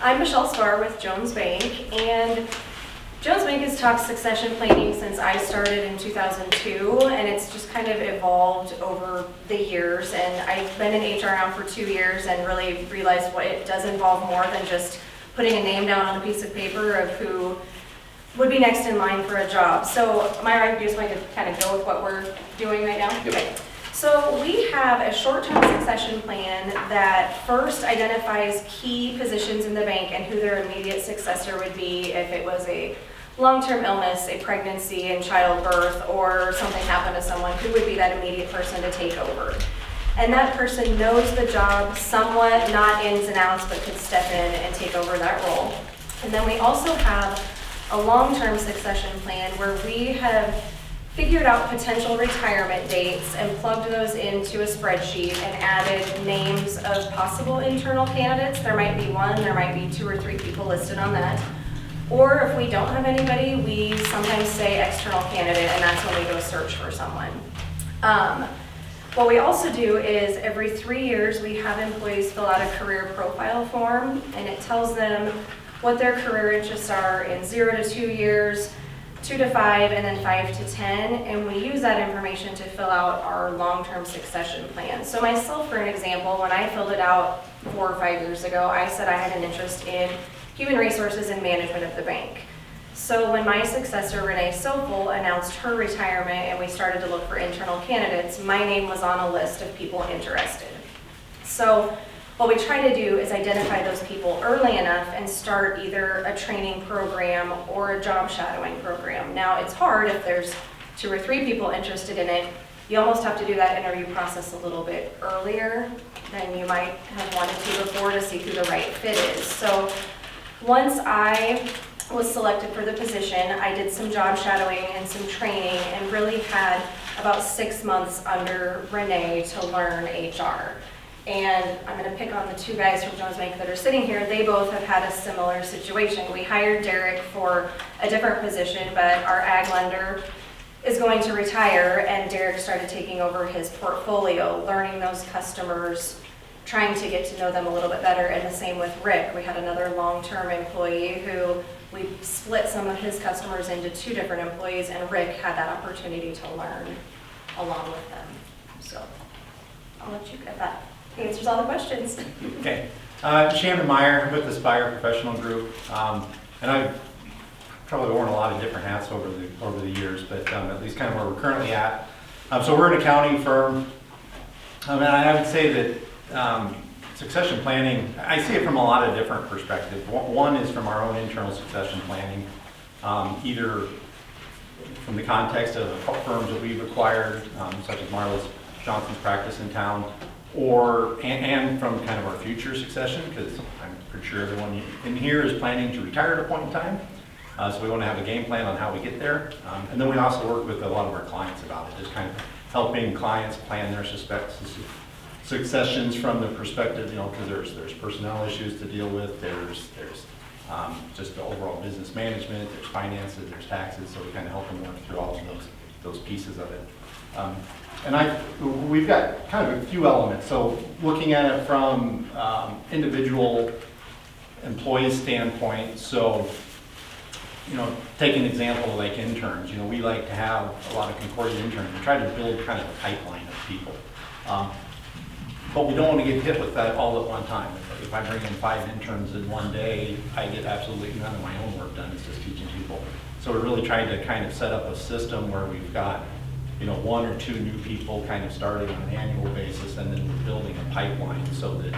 I'm Michelle Spahr with Jones Bank, and Jones Bank has talked succession planning since I started in 2002, and it's just kind of evolved over the years. And I've been in HR now for 2 years and really realized what it does involve more than just putting a name down on a piece of paper of who would be next in line for a job. So Meyer, I just want to kind of go with what we're doing right now. Yep. Okay. So we have a short-term succession plan that first identifies key positions in the bank and who their immediate successor would be if it was a long-term illness, a pregnancy and childbirth, or something happened to someone, who would be that immediate person to take over. And that person knows the job somewhat, not ins and outs, but could step in and take over that role. And then we also have a long-term succession plan where we have figured out potential retirement dates and plugged those into a spreadsheet and added names of possible internal candidates. There might be one, there might be 2 or 3 people listed on that. Or if we don't have anybody, we sometimes say external candidate, and that's when we go search for someone. What we also do is every 3 years we have employees fill out a career profile form, and it tells them what their career interests are in 0 to 2 years, 2 to 5, and then 5 to 10, and we use that information to fill out our long-term succession plan. So myself, for an example, when I filled it out 4 or 5 years ago, I said I had an interest in human resources and management of the bank. So when my successor, Renee Sofel, announced her retirement and we started to look for internal candidates, my name was on a list of people interested. So what we try to do is identify those people early enough and start either a training program or a job shadowing program. Now, it's hard if there's 2 or 3 people interested in it. You almost have to do that interview process a little bit earlier than you might have wanted to before to see who the right fit is. So once I was selected for the position, I did some job shadowing and some training and really had about 6 months under Renee to learn HR. And I'm going to pick on the 2 guys from Jones Bank that are sitting here. They both have had a similar situation. We hired Derek for a different position, but our ag lender is going to retire, and Derek started taking over his portfolio, learning those customers, trying to get to know them a little bit better. And the same with Rick. We had another long-term employee who we split some of his customers into 2 different employees, and Rick had that opportunity to learn along with them. So I'll let you get that. Answers all the questions. Okay. Shannon, Meyer with the Spahr Professional Group. And I've probably worn a lot of different hats over the years, but at least kind of where we're currently at. So we're an accounting firm. And I would say that succession planning, I see it from a lot of different perspectives. One is from our own internal succession planning, either from the context of the firms that we've acquired, such as Marla's Johnson's practice in town, and from kind of our future succession, because I'm pretty sure everyone in here is planning to retire at a point in time. So we want to have a game plan on how we get there. And then we also work with a lot of our clients about it, just kind of helping clients plan their successions from the perspective, because there's personnel issues to deal with, there's just the overall business management, there's finances, there's taxes, so we kind of help them work through all of those pieces of it. And we've got kind of a few elements. So looking at it from individual employees standpoint, so take an example like interns. We like to have a lot of Concordia interns. We try to build kind of a pipeline of people. But we don't want to get hit with that all at one time. If I bring in 5 interns in one day, I get absolutely none of my own work done. It's just teaching people. So we're really trying to kind of set up a system where we've got 1 or 2 new people kind of starting on an annual basis, and then we're building a pipeline so that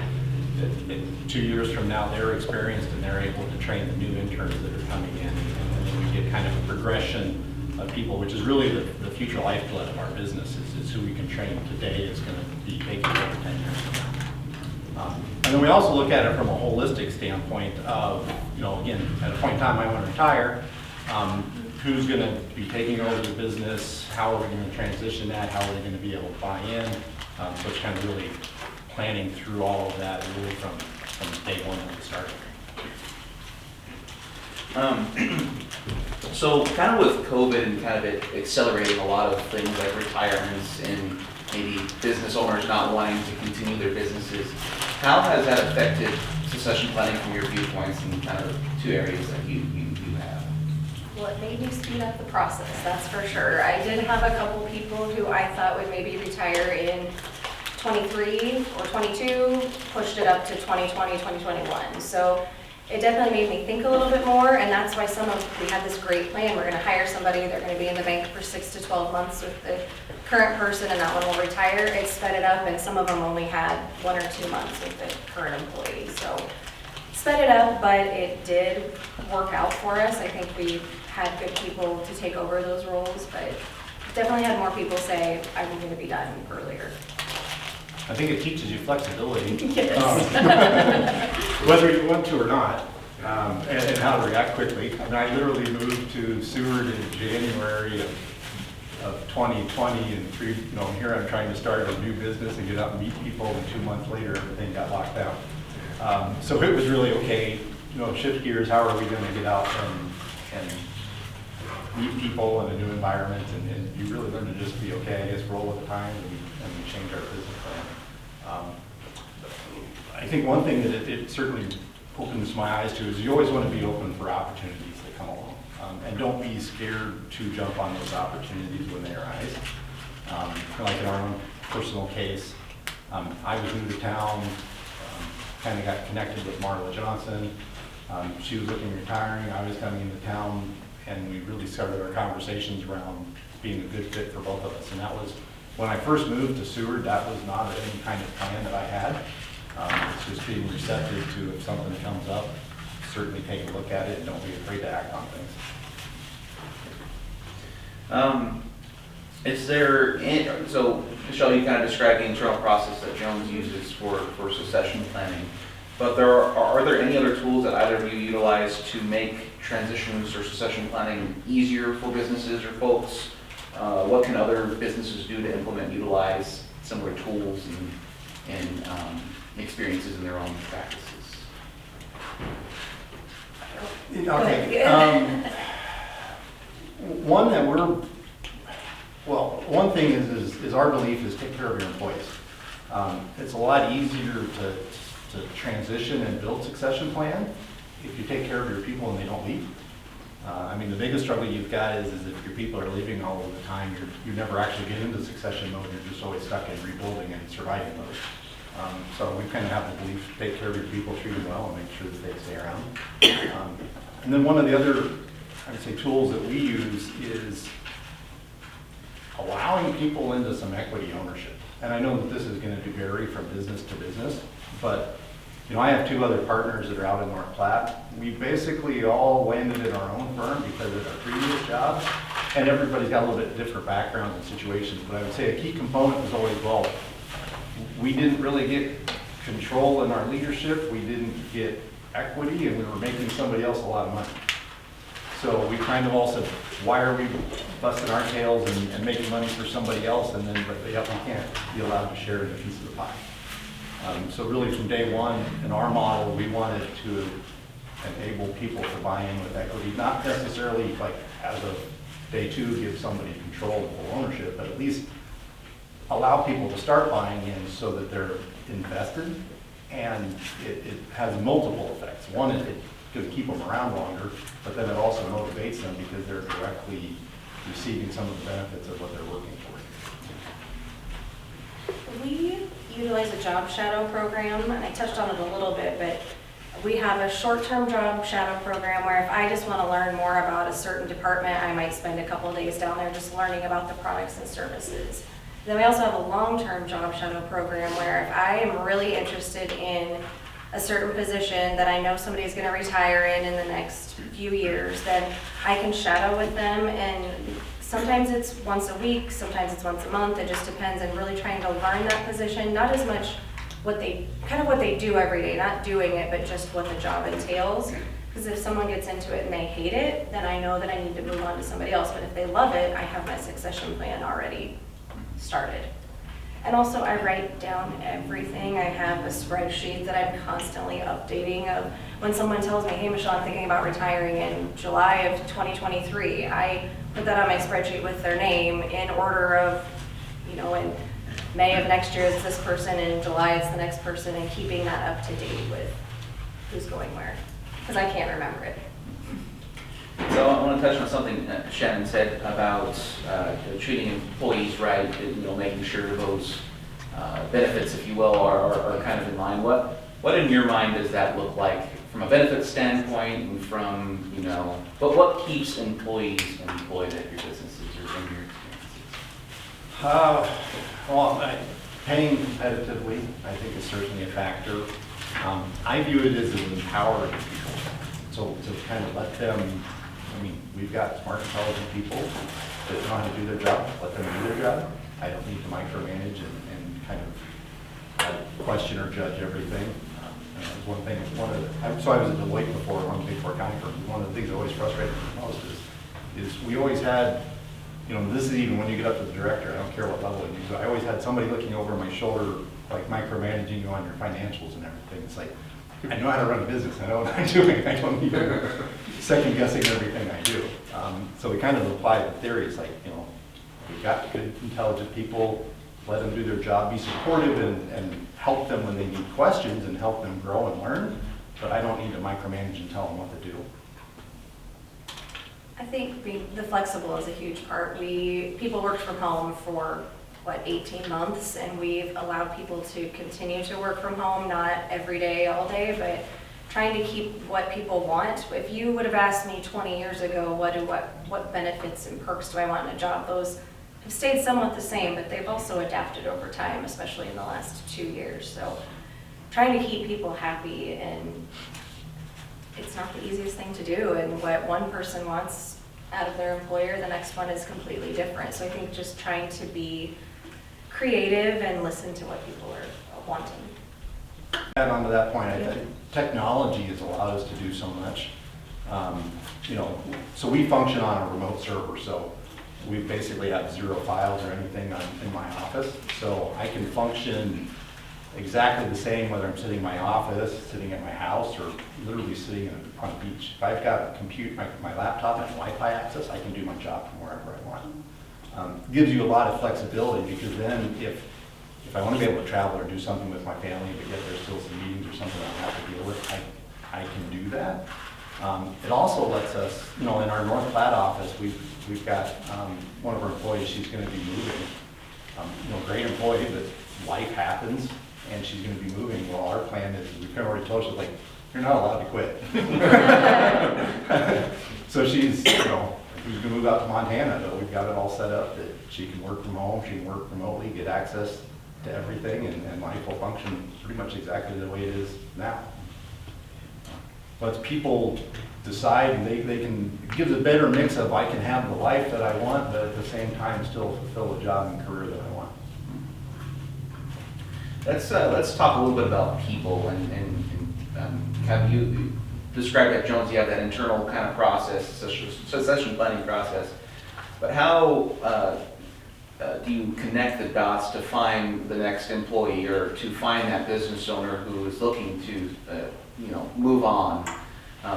2 years from now they're experienced and they're able to train the new interns that are coming in, and then we get kind of a progression of people, which is really the future lifeblood of our business. Is who we can train today is going to be taking over 10 years from now. And then we also look at it from a holistic standpoint of, again, at a point in time I want to retire. Who's going to be taking over the business? How are we going to transition that? How are we going to be able to buy in? So it's kind of really planning through all of that really from day one that we started. So kind of with COVID and kind of it accelerating a lot of things like retirements and maybe business owners not wanting to continue their businesses. How has that affected succession planning from your viewpoints in kind of two areas that you have? Well, it made me speed up the process, that's for sure. I did have a couple people who I thought would maybe retire in 23 or 22, pushed it up to 2020, 2021. So it definitely made me think a little bit more, and that's why we had this great plan. We're gonna hire somebody, they're gonna be in the bank for 6 to 12 months with the current person, and that one will retire. It sped it up, and some of them only had 1 or 2 months with the current employee. So sped it up, but it did work out for us. I think we had good people to take over those roles, but definitely had more people say, I'm gonna be done earlier. I think it teaches you flexibility. Yes. Whether you want to or not, and how to react quickly. I mean, I literally moved to Seward in January of 2020, and here I'm trying to start a new business and get out and meet people, and 2 months later, everything got locked down. So it was really okay, shift gears, how are we gonna get out and meet people in a new environment, and you really learn to just be okay, I guess, roll with the times, and we change our business plan. I think one thing that it certainly opens my eyes to is you always want to be open for opportunities that come along. And don't be scared to jump on those opportunities when they arise. Like in our own personal case, I was new to town, kind of got connected with Marla Johnson. She was looking at retiring, I was coming into town, and we really started our conversations around being a good fit for both of us. And that was, when I first moved to Seward, that was not any kind of plan that I had. It's just being receptive to, if something comes up, certainly take a look at it and don't be afraid to act on things. So Michelle, you kind of described the internal process that Jones uses for succession planning, but are there any other tools that either of you utilize to make transitions or succession planning easier for businesses or folks? What can other businesses do to implement, utilize similar tools and experiences in their own practices? Okay. One thing is our belief is take care of your employees. It's a lot easier to transition and build succession plan if you take care of your people and they don't leave. The biggest struggle you've got is if your people are leaving all of the time, you never actually get into succession mode, you're just always stuck in rebuilding and surviving mode. So we kind of have the belief, take care of your people, treat them well, and make sure that they stay around. And then one of the other, I would say, tools that we use is allowing people into some equity ownership. And I know that this is going to vary from business to business, but I have 2 other partners that are out in North Platte. We basically all landed in our own firm because of our previous jobs, and everybody's got a little bit different backgrounds and situations. But I would say a key component was always, we didn't really get control in our leadership, we didn't get equity, and we were making somebody else a lot of money. So we kind of all said, why are we busting our tails and making money for somebody else, and then we can't be allowed to share in a piece of the pie. So really from day one in our model, we wanted to enable people to buy in with equity, not necessarily like as of day 2 give somebody control and full ownership, but at least allow people to start buying in so that they're invested, and it has multiple effects. One is it could keep them around longer, but then it also motivates them because they're directly receiving some of the benefits of what they're working for. We utilize a job shadow program, and I touched on it a little bit, but we have a short-term job shadow program where if I just want to learn more about a certain department, I might spend a couple of days down there just learning about the products and services. Then we also have a long-term job shadow program where if I am really interested in a certain position that I know somebody is going to retire in the next few years, then I can shadow with them, and sometimes it's once a week, sometimes it's once a month. It just depends, and really trying to learn that position, not as much what they do every day, not doing it, but just what the job entails. Because if someone gets into it and they hate it, then I know that I need to move on to somebody else. But if they love it, I have my succession plan already started. And also I write down everything. I have a spreadsheet that I'm constantly updating of when someone tells me, hey Michelle, I'm thinking about retiring in July of 2023. I put that on my spreadsheet with their name in order of, and May of next year it's this person, and in July it's the next person, and keeping that up to date with who's going where, because I can't remember it. So I want to touch on something Shannon said about treating employees right, making sure those benefits, if you will, are kind of in line. What in your mind does that look like from a benefits standpoint, and from, what keeps employees employed at your businesses or in your experiences? Paying competitively, I think, is certainly a factor. I view it as an empowering people. So to kind of let them, we've got smart, intelligent people that know how to do their job, let them do their job. I don't need to micromanage and kind of question or judge everything. That's one thing, so I was at Deloitte before, one big four accounting firm. One of the things that always frustrated me most is we always had, this is even when you get up to the director, I don't care what level you do. I always had somebody looking over my shoulder, like micromanaging you on your financials and everything. It's like, I know how to run a business, I know what I'm doing, I don't need to second guessing everything I do. So we kind of apply the theories like, we've got good, intelligent people, let them do their job, be supportive and help them when they need questions and help them grow and learn, but I don't need to micromanage and tell them what to do. I think the flexible is a huge part. People worked from home for 18 months, and we've allowed people to continue to work from home, not every day, all day, but trying to keep what people want. If you would have asked me 20 years ago, what benefits and perks do I want in a job, those have stayed somewhat the same, but they've also adapted over time, especially in the last 2 years. So trying to keep people happy, and it's not the easiest thing to do, and what one person wants out of their employer, the next one is completely different. So I think just trying to be creative and listen to what people are wanting. Add on to that point, I think technology has allowed us to do so much. So we function on a remote server, so we basically have 0 files or anything in my office. So I can function exactly the same whether I'm sitting in my office, sitting at my house, or literally sitting on a beach. If I've got my laptop and Wi-Fi access, I can do my job from wherever I want. Gives you a lot of flexibility, because then if I want to be able to travel or do something with my family, but yet there's still some meetings or something I have to deal with, I can do that. It also lets us, in our North Platte office, we've got one of our employees, she's going to be moving. Great employee, but life happens, and she's going to be moving. Well, our plan is, we've kind of already told her, like, you're not allowed to quit. So she's going to move out to Montana, but we've got it all set up that she can work from home, she can work remotely, get access to everything, and life will function pretty much exactly the way it is now. But people decide, and they can, it gives a better mix of, I can have the life that I want, but at the same time still fulfill the job and career that I want. Let's talk a little bit about people, and have you described at Jones, you have that internal kind of process, succession planning process, but how do you connect the dots to find the next employee, or to find that business owner who is looking to move on?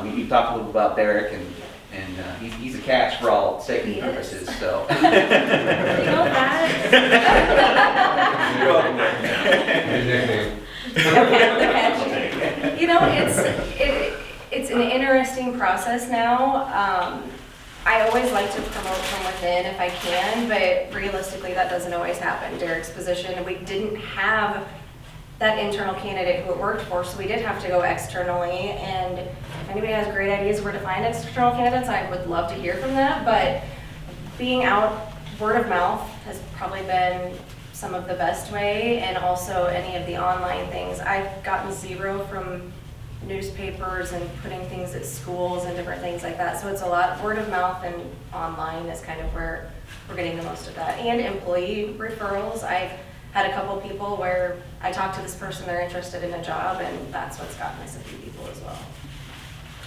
You talked a little about Derek, and he's a catch for all safety purposes. So You know that? you're welcome, Derek. Okay, it's an interesting process now. I always like to promote from within if I can, but realistically that doesn't always happen. Derek's position, we didn't have that internal candidate who it worked for, so we did have to go externally. And if anybody has great ideas where to find external candidates, I would love to hear from that. But being out, word of mouth has probably been some of the best way, and also any of the online things. I've gotten 0 from newspapers and putting things at schools and different things like that. So it's a lot, word of mouth and online is kind of where we're getting the most of that. And employee referrals. I've had a couple people where I talked to this person, they're interested in a job, and that's what's gotten us a few people as well.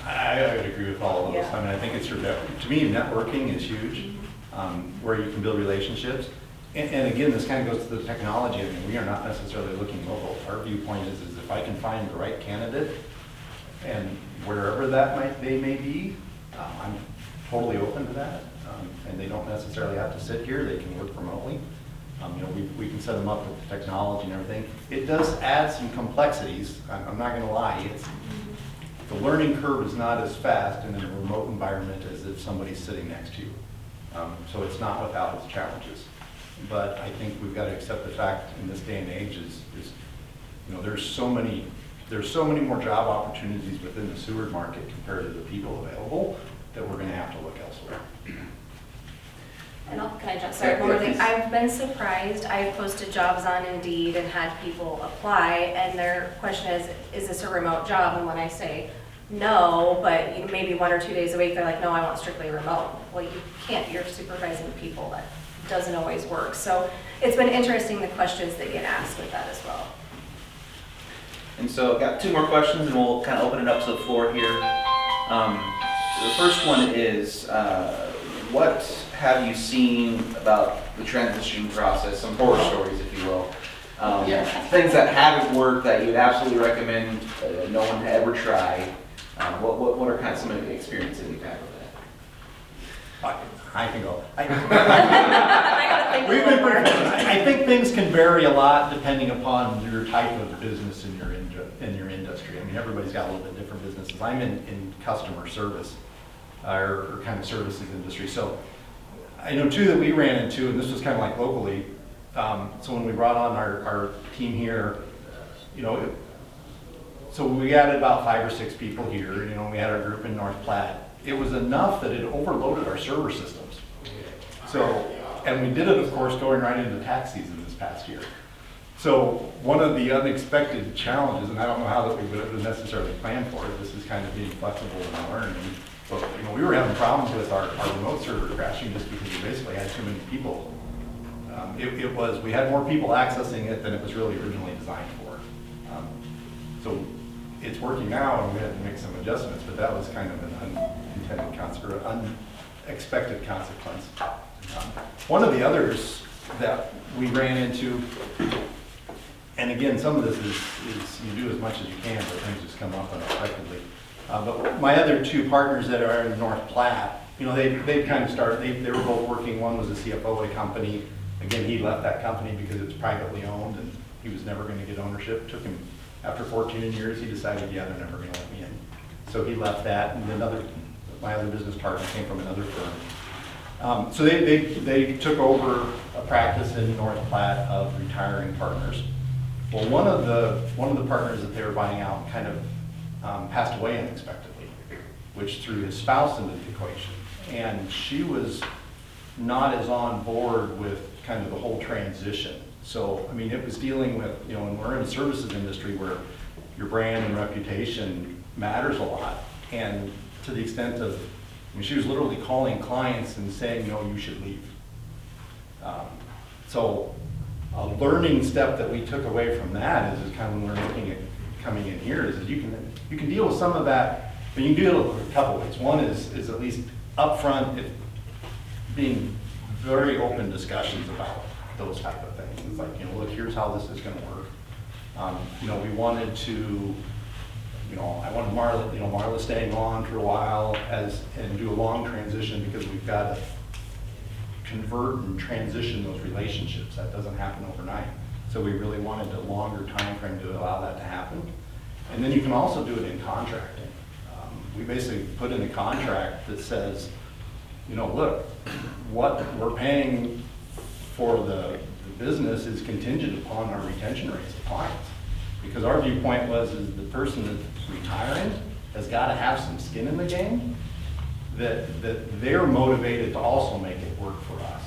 I would agree with all of those. Yeah. I think it's to me, networking is huge, where you can build relationships. And again, this kind of goes to the technology. We are not necessarily looking local. Our viewpoint is if I can find the right candidate, and wherever they may be, I'm totally open to that. And they don't necessarily have to sit here, they can work remotely. We can set them up with the technology and everything. It does add some complexities. I'm not going to lie. The learning curve is not as fast in a remote environment as if somebody's sitting next to you. So it's not without its challenges. But I think we've got to accept the fact in this day and age there's so many more job opportunities within the Seward market compared to the people available that we're going to have to look elsewhere. And can I just say one more thing? I've been surprised. I've posted jobs on Indeed and had people apply, and their question is this a remote job? And when I say no, but maybe 1 or 2 days a week, they're like, no, I want strictly remote. Well, you can't. You're supervising people. That doesn't always work. So it's been interesting the questions that get asked with that as well. And so I've got 2 more questions, and we'll kind of open it up to the floor here. The first one is, what have you seen about the transition process, some horror stories, if you will? Things that haven't worked that you'd absolutely recommend no one to ever try. What are kind of some of the experiences you've had with that? I can go. I gotta think a little more. I think things can vary a lot depending upon your type of business in your industry. I mean, everybody's got a little bit different businesses. I'm in customer service or kind of services industry. So I know 2 that we ran into, and this was kind of like locally. So when we brought on our team here, so we added about 5 or 6 people here. We had our group in North Platte. It was enough that it overloaded our server systems. So, and we did it, of course, going right into tax season this past year. So one of the unexpected challenges, and I don't know how that we would have necessarily planned for it, this is kind of being flexible and learning. But we were having problems with our remote server crashing just because we basically had too many people. We had more people accessing it than it was really originally designed for. So it's working now, and we had to make some adjustments, but that was kind of an unexpected consequence. One of the others that we ran into, and again, some of this is you do as much as you can, but things just come up unexpectedly. But my other 2 partners that are in North Platte, they kind of started, they were both working. One was a CFO at a company. Again, he left that company because it's privately owned and he was never going to get ownership. Took him, after 14 years, he decided, yeah, they're never going to let me in. So he left that, and my other business partner came from another firm. So they took over a practice in North Platte of retiring partners. Well, one of the partners that they were buying out kind of passed away unexpectedly, which threw his spouse into the equation. And she was not as on board with kind of the whole transition. So, I mean, it was dealing with, and we're in a services industry where your brand and reputation matters a lot. And to the extent of, she was literally calling clients and saying, no, you should leave. So a learning step that we took away from that is kind of when we're looking at coming in here is that you can deal with some of that, but you can deal with it a couple ways. One is at least upfront, being very open discussions about those type of things. It's like, look, here's how this is going to work. We wanted to, I wanted Marla staying on for a while and do a long transition because we've got to convert and transition those relationships. That doesn't happen overnight. So we really wanted a longer time frame to allow that to happen. And then you can also do it in contracting. We basically put in a contract that says, look, what we're paying for the business is contingent upon our retention rates of clients. Because our viewpoint is the person that's retiring has got to have some skin in the game, that they're motivated to also make it work for us.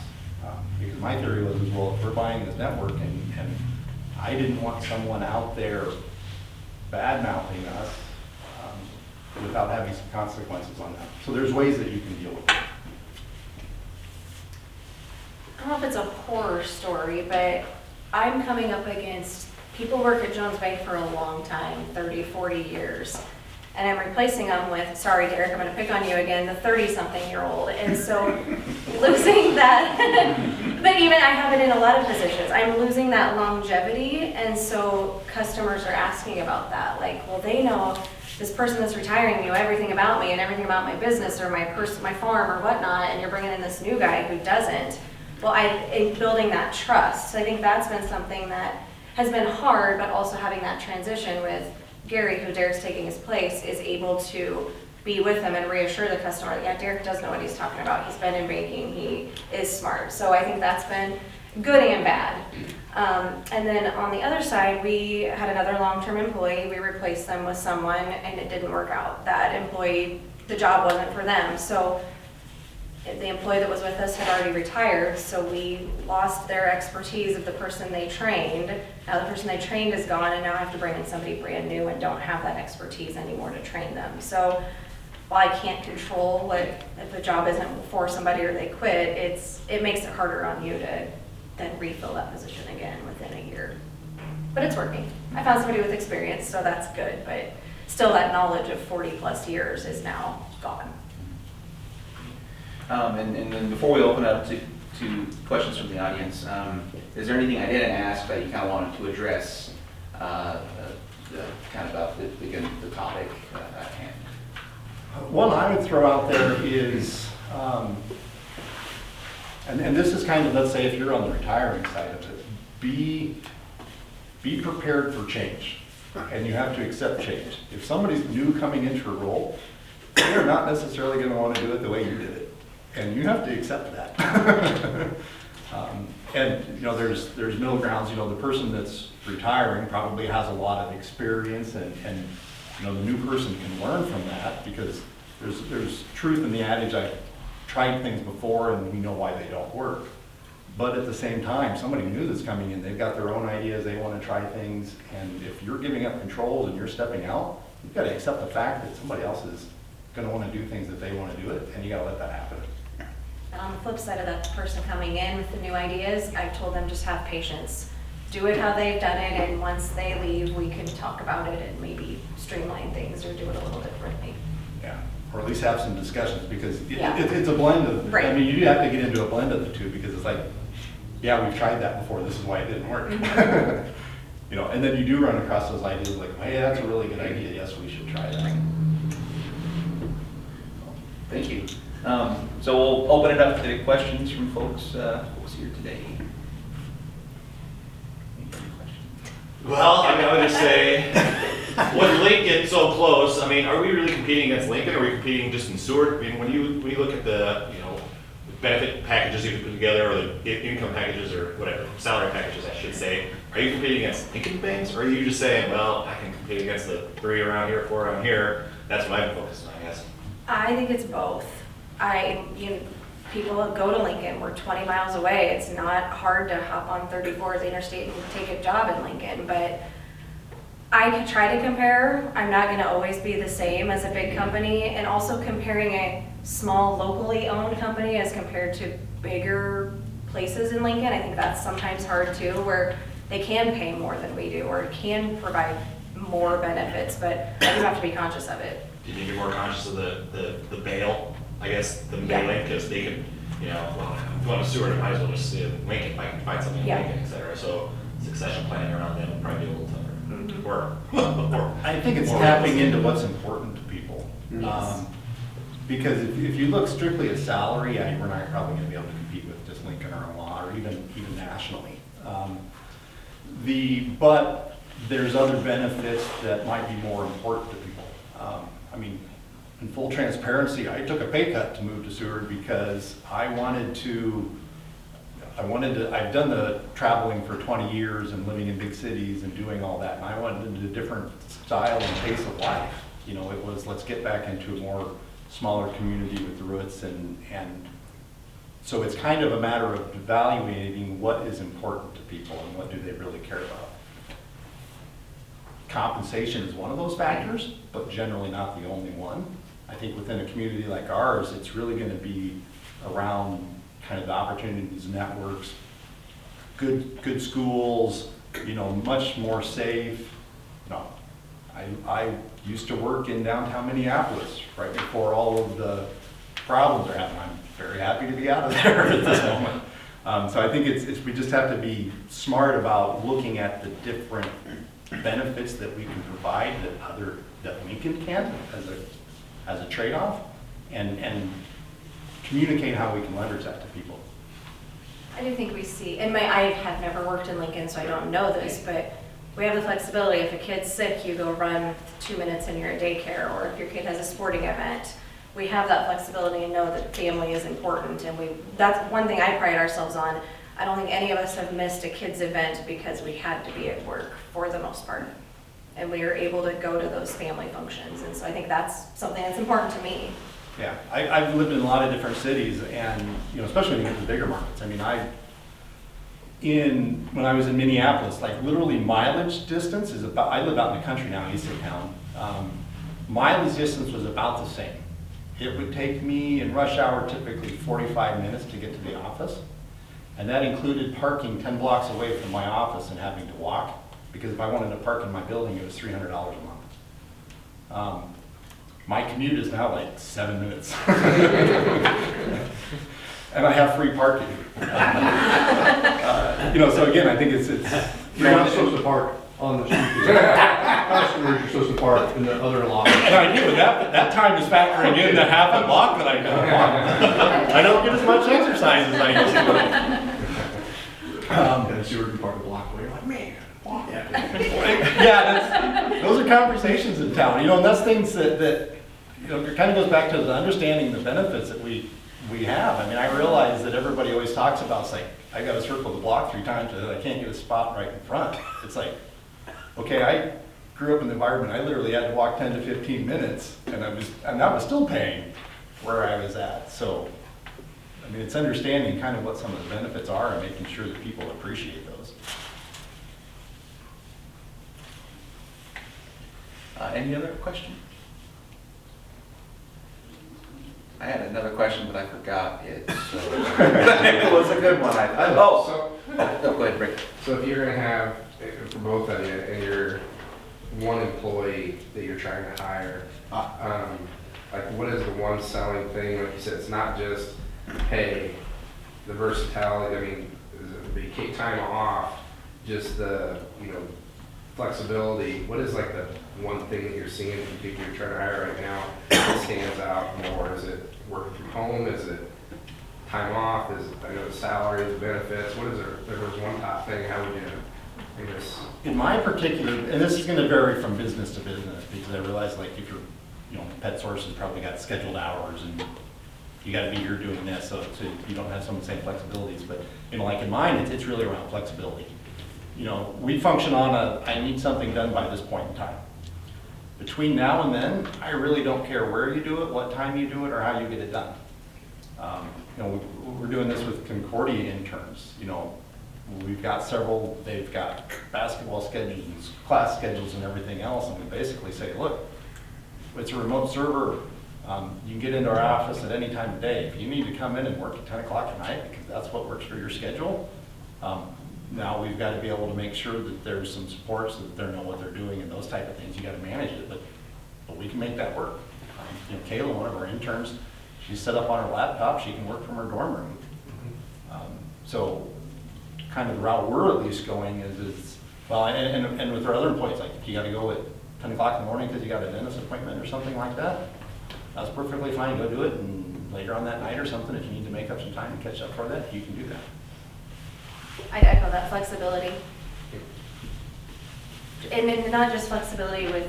Because my theory was, well, if we're buying this network and I didn't want someone out there bad-mouthing us without having some consequences on that. So there's ways that you can deal with it. I don't know if it's a horror story, but I'm coming up against people work at Jones Bank for a long time, 30, 40 years. And I'm replacing them with, sorry, Derek, I'm going to pick on you again, the 30-something-year-old. And so losing that, but even I have it in a lot of positions, I'm losing that longevity. And so customers are asking about that. Like, well, they know this person that's retiring knew everything about me and everything about my business or my farm or whatnot, and you're bringing in this new guy who doesn't. well, in building that trust. So I think that's been something that has been hard, but also having that transition with Gary, who Derek's taking his place, is able to be with them and reassure the customer that, yeah, Derek does know what he's talking about. He's been in banking, he is smart. So I think that's been good and bad. And then on the other side, we had another long-term employee. We replaced them with someone and it didn't work out. That employee, the job wasn't for them. So the employee that was with us had already retired, so we lost their expertise of the person they trained. Now the person they trained is gone, and now I have to bring in somebody brand new and don't have that expertise anymore to train them. So while I can't control what, if a job isn't for somebody or they quit, it makes it harder on you to then refill that position again within a year. But it's working. I found somebody with experience, so that's good, but still that knowledge of 40 plus years is now gone. And then before we open up to questions from the audience, is there anything I didn't ask that you kind of wanted to address, kind of about the topic at hand? One I would throw out there is, and this is kind of, let's say if you're on the retiring side of it, be prepared for change, and you have to accept change. If somebody's new coming into a role, they're not necessarily going to want to do it the way you did it. And you have to accept that. And you know, there's middle grounds. You know, the person that's retiring probably has a lot of experience, and you know, the new person can learn from that, because there's truth in the adage, I've tried things before and we know why they don't work. But at the same time, somebody new that's coming in, they've got their own ideas, they want to try things, and if you're giving up controls and you're stepping out, you've got to accept the fact that somebody else is going to want to do things that they want to do it, and you got to let that happen. And on the flip side of that, the person coming in with the new ideas, I've told them just have patience. Do it how they've done it, and once they leave, we can talk about it and maybe streamline things or do it a little differently. Yeah, or at least have some discussions, because Yeah. it's a blend of, Right. I mean, you do have to get into a blend of the two, because it's like, yeah, we've tried that before, this is why it didn't work. Mm-hmm. You know, and then you do run across those ideas like, hey, that's a really good idea, yes, we should try that. Thank you. So we'll open it up to questions from folks here today. Any questions? Well, I mean, I would just say, with Lincoln so close, I mean, are we really competing against Lincoln, or are we competing just in Seward? I mean, when you look at the, you know, benefit packages you put together, or the income packages, or whatever, salary packages, I should say, are you competing against Lincoln banks, or are you just saying, well, I can compete against the 3 around here, 4 around here? That's what I'm focused on, I guess. I think it's both. People go to Lincoln, we're 20 miles away. It's not hard to hop on 34 as interstate and take a job in Lincoln, but I could try to compare. I'm not going to always be the same as a big company, and also comparing a small locally owned company as compared to bigger places in Lincoln, I think that's sometimes hard too, where they can pay more than we do or can provide more benefits, but I do have to be conscious of it. Do you think you're more conscious of the bail, I guess, the Yeah. bailing, because they can, you know, well, if I'm going to Seward, I might as well just stay in Lincoln if I can find something in Yeah. Lincoln, et cetera. So succession planning around them would probably be a little tougher. Mhm. Or I think it's or- tapping into what's important to people. Yes. Because if you look strictly at salary, yeah, we're not probably going to be able to compete with just Lincoln or Omaha, or even nationally. But there's other benefits that might be more important to people. I mean, in full transparency, I took a pay cut to move to Seward because I've done the traveling for 20 years and living in big cities and doing all that, and I wanted a different style and pace of life. You know, it was, let's get back into a more smaller community with the roots, and so it's kind of a matter of evaluating what is important to people and what do they really care about. Compensation is one of those factors, but generally not the only one. I think within a community like ours, it's really going to be around kind of the opportunities, networks, good schools, you know, much more safe. No, I used to work in downtown Minneapolis right before all of the problems are happening. I'm very happy to be out of there at this moment. So I think we just have to be smart about looking at the different benefits that we can provide that Lincoln can as a trade-off, and communicate how we can leverage that to people. I do think we see, I have never worked in Lincoln, so I don't know this, but we have the flexibility. If a kid's sick, you go run 2 minutes and you're at daycare, or if your kid has a sporting event, we have that flexibility and know that family is important, and that's one thing I pride ourselves on. I don't think any of us have missed a kid's event because we had to be at work for the most part. And we were able to go to those family functions, and so I think that's something that's important to me. Yeah, I've lived in a lot of different cities, and especially when you get to the bigger markets. I mean, when I was in Minneapolis, like literally mileage distance is about. I live out in the country now, east of town. Mileage distance was about the same. It would take me in rush hour typically 45 minutes to get to the office, and that included parking 10 blocks away from my office and having to walk. Because if I wanted to park in my building, it was $300 a month. My commute is now like 7 minutes. And I have free parking. So again, I think it's You're not supposed to park on the street. Customers, you're supposed to park in the other lot. And I do, that time is factoring in the half a block that I don't walk. I don't get as much exercise as I used to. And so you park a block away, you're like, man. Yeah, those are conversations in town, and that's things that it kind of goes back to the understanding the benefits that we have. I mean, I realize that everybody always talks about, it's like, I got to circle the block 3 times so that I can't get a spot right in front. It's like, okay, I grew up in the environment, I literally had to walk 10 to 15 minutes, and I was still paying where I was at. So, I mean, it's understanding kind of what some of the benefits are and making sure that people appreciate those. Any other question? I had another question, but I forgot it. So it was a good one. Go ahead, Rick. So if you're gonna have, for both of you, and you're one employee that you're trying to hire, like what is the one selling thing? Like you said, it's not just, hey, the versatility, I mean, the time off, just the, flexibility. What is like the one thing that you're seeing from people you're trying to hire right now that stands out more? Is it working from home? Is it time off? Is it, I know the salary, the benefits? What is there? If there was one top thing, how would you, I guess? In my particular, and this is going to vary from business to business, because I realize like if you're, Pet Source has probably got scheduled hours and you got to be here doing this, so you don't have some of the same flexibilities. But like in mine, it's really around flexibility. We function on I need something done by this point in time. Between now and then, I really don't care where you do it, what time you do it, or how you get it done. We're doing this with Concordia interns. We've got several, they've got basketball schedules, class schedules, and everything else, and we basically say, look, it's a remote server. You can get into our office at any time of day. If you need to come in and work at 10 o'clock at night, because that's what works for your schedule, now we've got to be able to make sure that there's some support so that they know what they're doing and those type of things. You got to manage it, but we can make that work. Kayla, one of our interns, she's set up on her laptop. She can work from her dorm room. So kind of the route we're at least going is well, and with our other employees, like if you got to go at 10 o'clock in the morning because you got a dentist appointment or something like that, that's perfectly fine. Go do it, and later on that night or something, if you need to make up some time and catch up for that, you can do that. I'd echo that flexibility. And not just flexibility with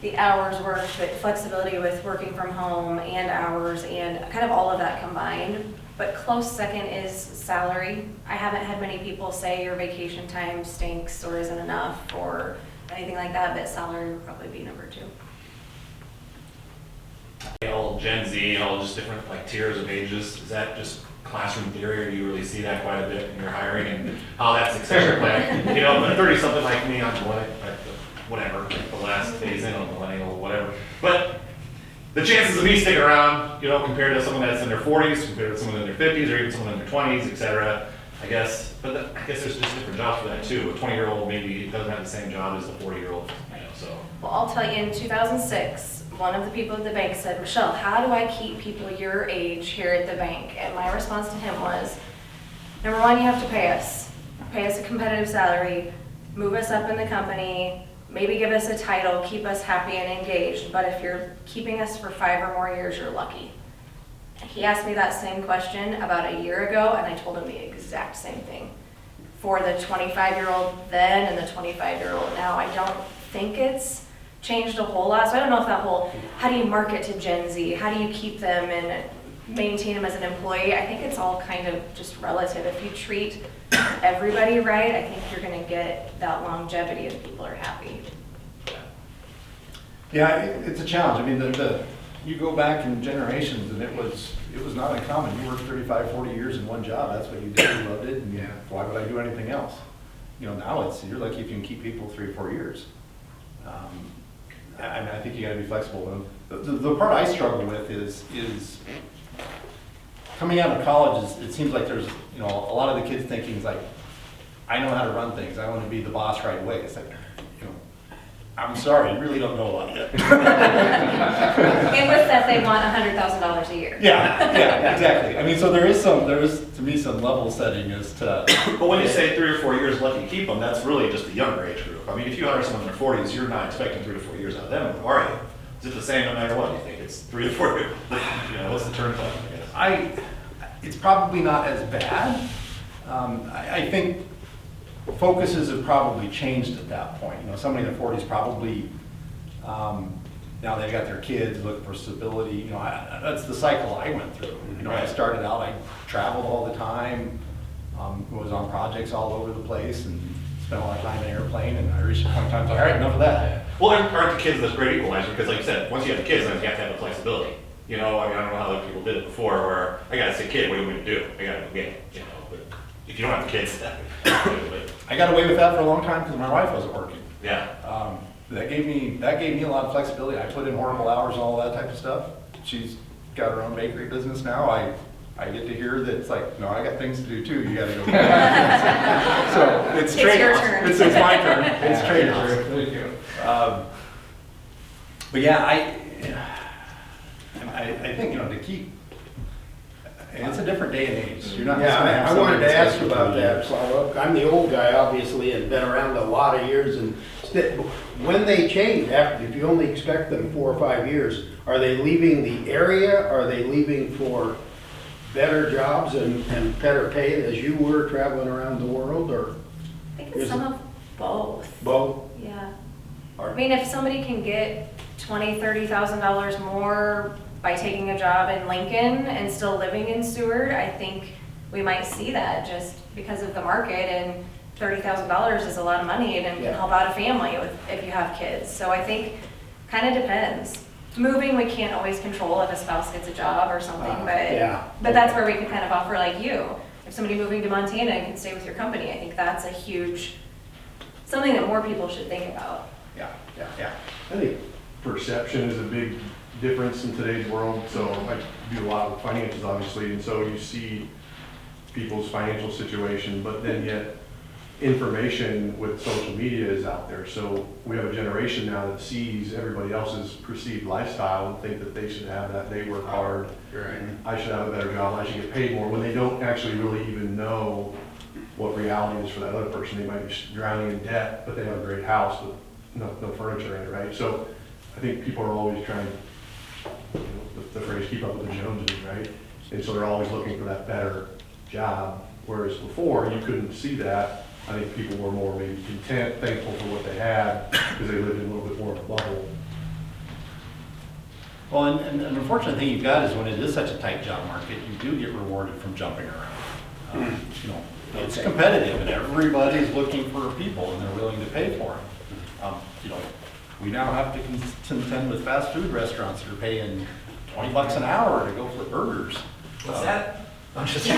the hours worked, but flexibility with working from home and hours and kind of all of that combined. But close second is salary. I haven't had many people say your vacation time stinks or isn't enough or anything like that, but salary would probably be number 2. All Gen Z and all just different tiers of ages, is that just classroom theory, or do you really see that quite a bit in your hiring and how that succession plan? A 30-something like me, I'm whatever, the last phase in on millennial, whatever. But the chances of me sticking around, compared to someone that's in their 40s, compared to someone in their 50s, or even someone in their 20s, etc. I guess there's just different jobs for that too. A 20-year-old maybe doesn't have the same job as a 40-year-old, so. Well, I'll tell you, in 2006, one of the people at the bank said, Michelle, how do I keep people your age here at the bank? And my response to him was, number 1, you have to pay us a competitive salary, move us up in the company, maybe give us a title, keep us happy and engaged. But if you're keeping us for 5 or more years, you're lucky. he asked me that same question about a year ago, and I told him the exact same thing. For the 25-year-old then and the 25-year-old now, I don't think it's changed a whole lot. So I don't know if that whole, how do you market to Gen Z? How do you keep them and maintain them as an employee? I think it's all kind of just relative. If you treat everybody right, I think you're going to get that longevity and people are happy. Yeah, it's a challenge. I mean, you go back in generations and it was not uncommon. You worked 35, 40 years in one job. That's what you did. You loved it. And Yeah. why would I do anything else? You know, now you're lucky if you can keep people 3 or 4 years. I mean, I think you gotta be flexible. The part I struggle with is coming out of college it seems like there's, you know, a lot of the kids thinking is like, I know how to run things. I want to be the boss right away. It's like, you know, I'm sorry, you really don't know a lot yet. And with that, they want $100,000 a year. Yeah, exactly. I mean, so there is to me some level setting as to. But when you say 3 or 4 years lucky to keep them, that's really just the younger age group. I mean, if you hire someone in their 40s, you're not expecting 3 to 4 years out of them, are you? Is it the same no matter what? You think it's 3 to 4 years? You know, what's the turn time, I guess? It's probably not as bad. I think focuses have probably changed at that point. You know, somebody in their 40s probably, now they've got their kids, looking for stability. You know, that's the cycle I went through. You know, I started out, I traveled all the time, was on projects all over the place, and spent a lot of time in an airplane, and I reached a point in time, all right, enough of that. Well, aren't the kids this great equalizer? Because like you said, once you have the kids, then you have to have the flexibility. You know, I mean, I don't know how other people did it before, where I got a sick kid, what do you want me to do? I got to go get it, you know. But if you don't have the kids, then I got away with that for a long time because my wife wasn't working. yeah. That gave me a lot of flexibility. I put in horrible hours and all that type of stuff. She's got her own bakery business now. I get to hear that it's like, no, I got things to do too. You got to go. So it's It's your trade-offs. turn. It's my turn. It's trade-offs. There you go. But yeah, I think, you know, to keep. And it's a different day and age. You're not. just gonna Yeah, have I wanted somebody to that's ask got about 30 that. years. So I'm the old guy, obviously, and been around a lot of years. And when they change, after, if you only expect them 4 or 5 years, are they leaving the area? Are they leaving for better jobs and better pay as you were traveling around the world, or I think it's some of both. both? Yeah. I mean, if somebody can get $20,000, $30,000 more by taking a job in Lincoln and still living in Seward, I think we might see that just because of the market, and $30,000 is a lot of money and can Yeah. help out a family if you have kids. So I think kind of depends. Moving, we can't always control if a spouse gets a job or something, Yeah. but that's where we can kind of offer like you. If somebody moving to Montana and can stay with your company, I think that's a huge, something that more people should think about. Yeah. I think perception is a big difference in today's world. So I do a lot with financials, obviously, and so you see people's financial situation, but then yet information with social media is out there. So we have a generation now that sees everybody else's perceived lifestyle and think that they should have that. They work hard. Right. I should have a better job. I should get paid more, when they don't actually really even know what reality is for that other person. They might be drowning in debt, but they have a great house with no furniture in it, right? So I think people are always trying, you know, the phrase, keep up with the Joneses, right? And so they're always looking for that better job, whereas before you couldn't see that. I think people were more maybe content, thankful for what they had, because they lived in a little bit more of a bubble. Well, and an unfortunate thing you've got is when it is such a tight job market, you do get rewarded from jumping around. You know, it's competitive and everybody's looking for people and they're willing to pay for them. You know, we now have to contend with fast food restaurants that are paying $20 an hour to go for burgers. What's that? I'm just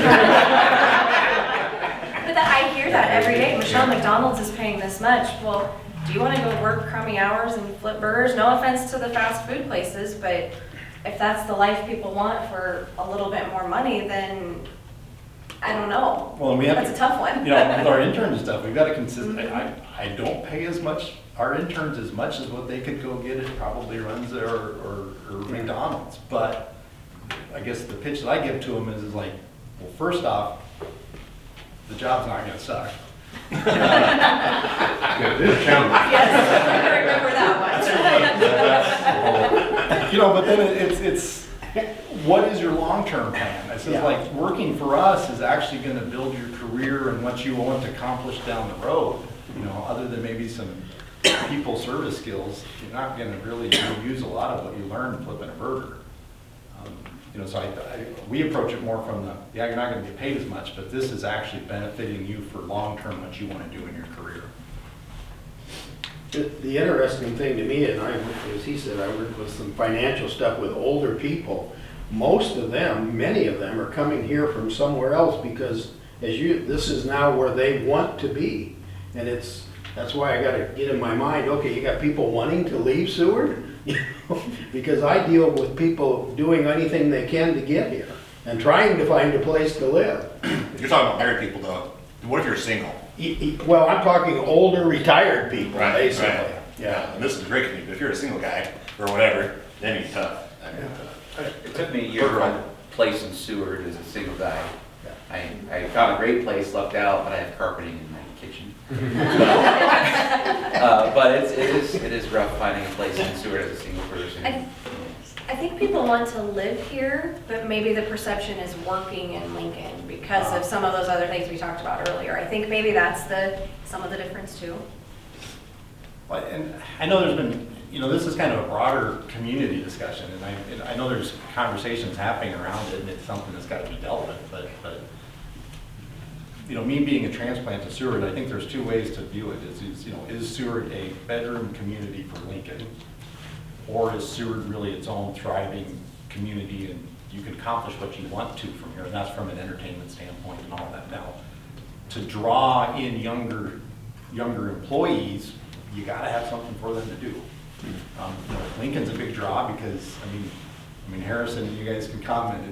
But I hear that every day. Michelle, McDonald's is paying this much. Well, do you want to go work crummy hours and flip burgers? No offense to the fast food places, but if that's the life people want for a little bit more money, then I don't know. Well, and we have That's a tough one. You know, with our interns and stuff, we've got to consist, I don't pay as much, our interns as much as what they could go get at probably Runza or McDonald's. But I guess the pitch that I give to them is like, well, first off, the job's not gonna suck. Yeah, it is a challenge. Yes, I remember that one. You know, but then it's what is your long-term plan? I said, Yeah. like, working for us is actually gonna build your career and what you want to accomplish down the road. You know, other than maybe some people service skills, you're not gonna really use a lot of what you learn flipping a burger. You know, so we approach it more from the, yeah, you're not gonna get paid as much, but this is actually benefiting you for long-term what you wanna do in your career. The interesting thing to me, and as he said, I work with some financial stuff with older people. Most of them, many of them are coming here from somewhere else because this is now where they want to be. And that's why I gotta get in my mind, okay, you got people wanting to leave Seward? Because I deal with people doing anything they can to get here and trying to find a place to live. You're talking about married people though. What if you're single? Well, I'm talking older, retired people, Right, basically. right. Yeah. And this is a great community, but if you're a single guy or whatever, then you're tough. It took me a year to find a place in Seward as a single guy. I found a great place, lucked out, but I have carpeting in my kitchen. But it is rough finding a place in Seward as a single person. I think people want to live here, but maybe the perception is working in Lincoln because of some of those other things we talked about earlier. I think maybe that's some of the difference too. And I know there's been, you know, this is kind of a broader community discussion, and I know there's conversations happening around it, and it's something that's got to be dealt with, but you know, me being a transplant to Seward, I think there's two ways to view it. You know, is Seward a bedroom community for Lincoln? Or is Seward really its own thriving community and you can accomplish what you want to from here? And that's from an entertainment standpoint and all that. Now, to draw in younger employees, you gotta have something for them to do. You know, Lincoln's a big draw because, I mean, Harrison, you guys can comment,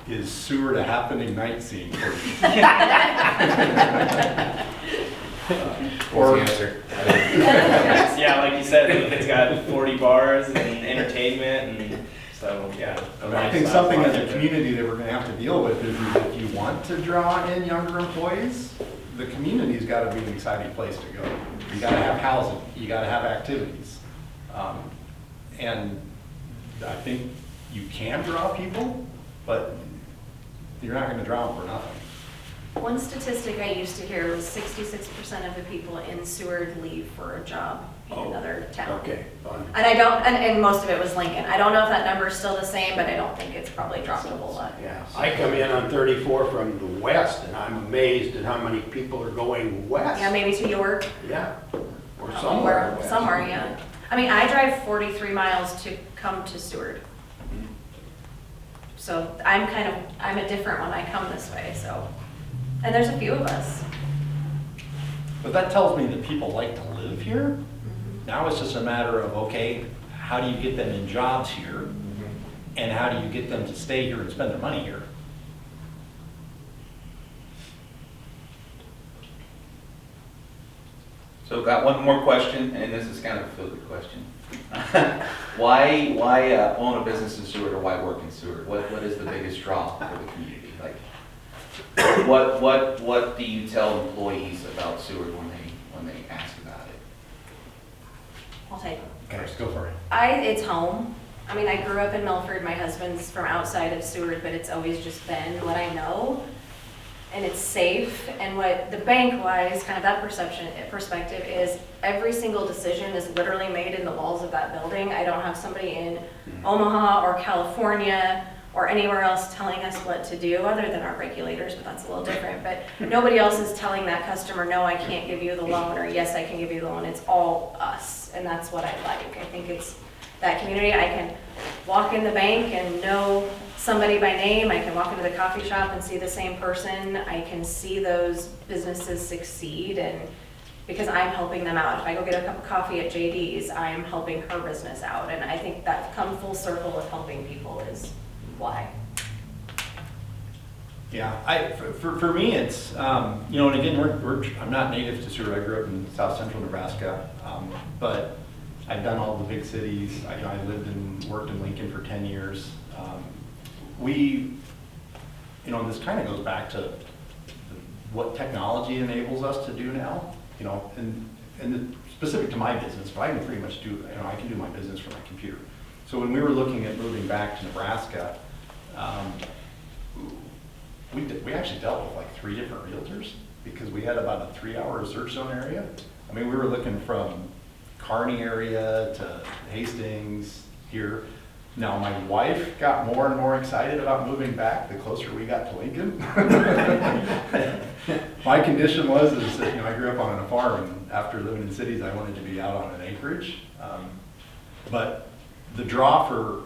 is Seward a happening night scene for you? Or answer. Yeah, like you said, it's got 40 bars and entertainment, and so, yeah. I think something as a community that we're gonna have to deal with is if you want to draw in younger employees, the community's gotta be an exciting place to go. You gotta have housing, you gotta have activities. And I think you can draw people, but you're not gonna draw them for nothing. One statistic I used to hear was 66% of the people in Seward leave for a job in another town. Okay. And I don't, and most of it was Lincoln. I don't know if that number is still the same, but I don't think it's probably dropped a whole lot. Yeah, I come in on 34 from the west, and I'm amazed at how many people are going west. Yeah, maybe to York. Yeah, or somewhere west. Somewhere, yeah. I mean, I drive 43 miles to come to Seward. So I'm a different one. I come this way, so. And there's a few of us. But that tells me that people like to live here. Now it's just a matter of, okay, how do you get them in jobs here? And how do you get them to stay here and spend their money here? So got one more question, and this is kind of a feel-good question. Why own a business in Seward, or why work in Seward? What is the biggest draw for the community? Like, what do you tell employees about Seward when they ask about it? I'll take it. Okay, go for it. It's home. I mean, I grew up in Milford. My husband's from outside of Seward, but it's always just been what I know. And it's safe. And what the bank-wise, kind of that perspective is, every single decision is literally made in the walls of that building. I don't have somebody in Omaha or California or anywhere else telling us what to do, other than our regulators, but that's a little different. But nobody else is telling that customer, no, I can't give you the loan, or yes, I can give you the loan. It's all us, and that's what I like. I think it's that community. I can walk in the bank and know somebody by name. I can walk into the coffee shop and see the same person. I can see those businesses succeed, and because I'm helping them out. If I go get a cup of coffee at JD's, I'm helping her business out, and I think that come full circle of helping people is why. Yeah, for me, it's, you know, and again, I'm not native to Seward. I grew up in south central Nebraska, but I've done all the big cities. I lived and worked in Lincoln for 10 years. You know, and this kind of goes back to what technology enables us to do now, you know, and specific to my business, but I can pretty much do, you know, I can do my business from my computer. So when we were looking at moving back to Nebraska, we actually dealt with like 3 different realtors because we had about a 3-hour search zone area. I mean, we were looking from Kearney area to Hastings here. Now, my wife got more and more excited about moving back the closer we got to Lincoln. My condition was that, I grew up on a farm, and after living in cities, I wanted to be out on an acreage. But the draw for,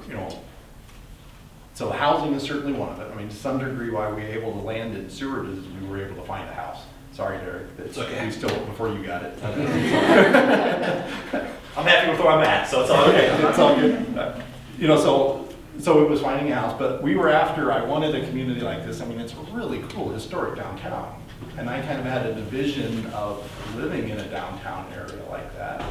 so housing is certainly one of it. I mean, to some degree, why we were able to land in Seward is we were able to find a house. Sorry, Derek. It's okay. We still, before you got it. I'm happy with where I'm at, so it's all okay. It's all good. So it was finding a house, but I wanted a community like this. I mean, it's a really cool historic downtown. And I kind of had a vision of living in a downtown area like that.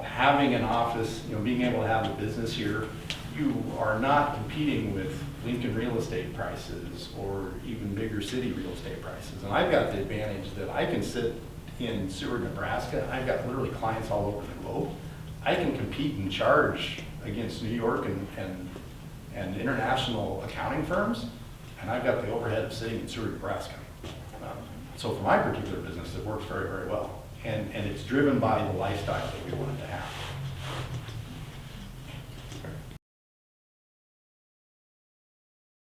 Having an office, being able to have a business here, you are not competing with Lincoln real estate prices or even bigger city real estate prices. And I've got the advantage that I can sit in Seward, Nebraska. I've got literally clients all over the globe. I can compete and charge against New York and international accounting firms, and I've got the overhead of sitting in Seward, Nebraska. So for my particular business, it works very, very well. And it's driven by the lifestyle that we wanted to have.